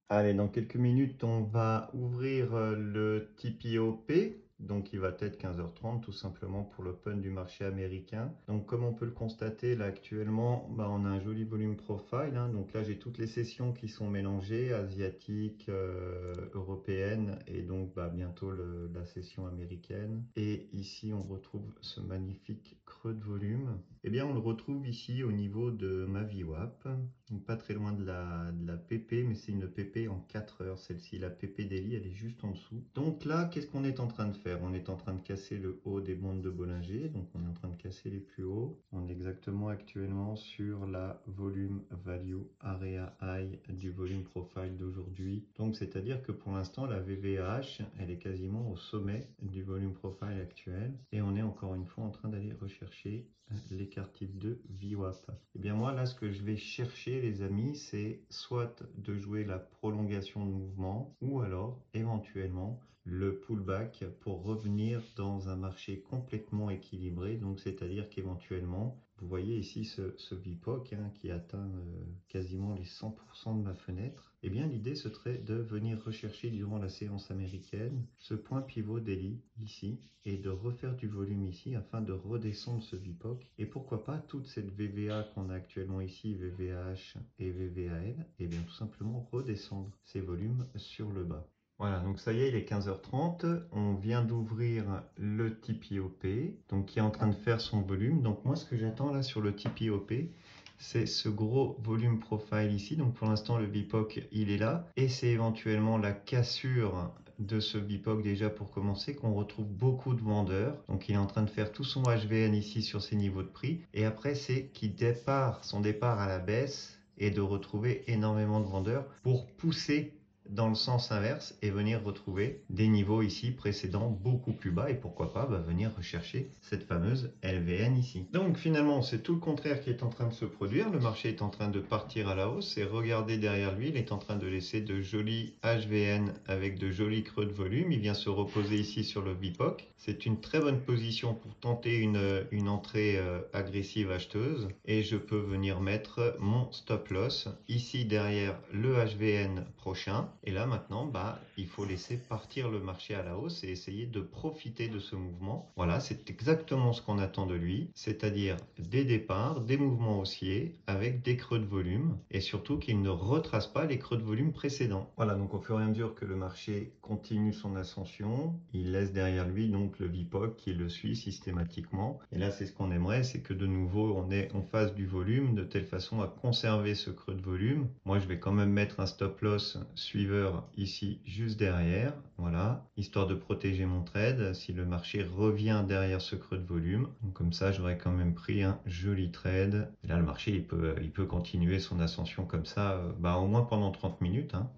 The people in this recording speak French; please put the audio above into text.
Allez, dans quelques minutes, on va ouvrir le TPOP. Donc, il va être 15h30 tout simplement pour l'open du marché américain. Donc, comme on peut le constater, là actuellement, on a un joli volume profile, hein. Donc là, j'ai toutes les sessions qui sont mélangées, asiatiques, européennes et donc bientôt la session américaine. Et ici, on retrouve ce magnifique creux de volume. Eh bien, on le retrouve ici au niveau de ma VWAP, donc pas très loin de la PP, mais c'est une PP en 4 heures. Celle-ci, la PP Daily, elle est juste en dessous. Donc là, qu'est-ce qu'on est en train de faire? On est en train de casser le haut des bandes de Bollinger, donc on est en train de casser les plus hauts. On est exactement actuellement sur la volume value area high du volume profile d'aujourd'hui. Donc c'est-à-dire que pour l'instant, la VVH, elle est quasiment au sommet du volume profile actuel. Et on est encore une fois en train d'aller rechercher l'écart type 2 VWAP. Et bien moi, là, ce que je vais chercher, les amis, c'est soit de jouer la prolongation de mouvement ou alors éventuellement le pullback pour revenir dans un marché complètement équilibré. Donc c'est-à-dire qu'éventuellement, vous voyez ici ce VPOC qui atteint quasiment les 100% de ma fenêtre. Eh bien l'idée ce serait de venir rechercher durant la séance américaine ce point pivot daily ici et de refaire du volume ici afin de redescendre ce VPOC. Et pourquoi pas toute cette VVA qu'on a actuellement ici, VVAH et VVAL, et bien tout simplement redescendre ces volumes sur le bas. Voilà, donc ça y est, il est 15h30. On vient d'ouvrir le TPOP, donc qui est en train de faire son volume. Donc moi, ce que j'attends là sur le TPOP, c'est ce gros volume profile ici. Donc pour l'instant, le VPOC, il est là. Et c'est éventuellement la cassure de ce VPOC déjà pour commencer qu'on retrouve beaucoup de vendeurs. Donc il est en train de faire tout son HVN ici sur ces niveaux de prix. Et après, c'est qu'il départ, son départ à la baisse et de retrouver énormément de vendeurs pour pousser dans le sens inverse et venir retrouver des niveaux ici précédents beaucoup plus bas et pourquoi pas venir rechercher cette fameuse LVN ici. Donc finalement c'est tout le contraire qui est en train de se produire, le marché est en train de partir à la hausse et regardez derrière lui, il est en train de laisser de jolis HVN avec de jolis creux de volume, il vient se reposer ici sur le VPOC, c'est une très bonne position pour tenter une entrée agressive acheteuse et je peux venir mettre mon stop loss ici derrière le HVN prochain. Et là maintenant, il faut laisser partir le marché à la hausse et essayer de profiter de ce mouvement. Voilà, c'est exactement ce qu'on attend de lui, c'est-à-dire des départs, des mouvements haussiers avec des creux de volume et surtout qu'il ne retrace pas les creux de volume précédents. Voilà, donc au fur et à mesure que le marché continue son ascension, il laisse derrière lui donc le VPOC qui le suit systématiquement. Et là, c'est ce qu'on aimerait, c'est que de nouveau on fasse du volume de telle façon à conserver ce creux de volume. Moi, je vais quand même mettre un stop loss suiveur ici juste derrière, voilà, histoire de protéger mon trade si le marché revient derrière ce creux de volume. Donc comme ça, j'aurais quand même pris un joli trade. Et là, le marché, il peut continuer son ascension comme ça, au moins pendant 30 minutes, hein.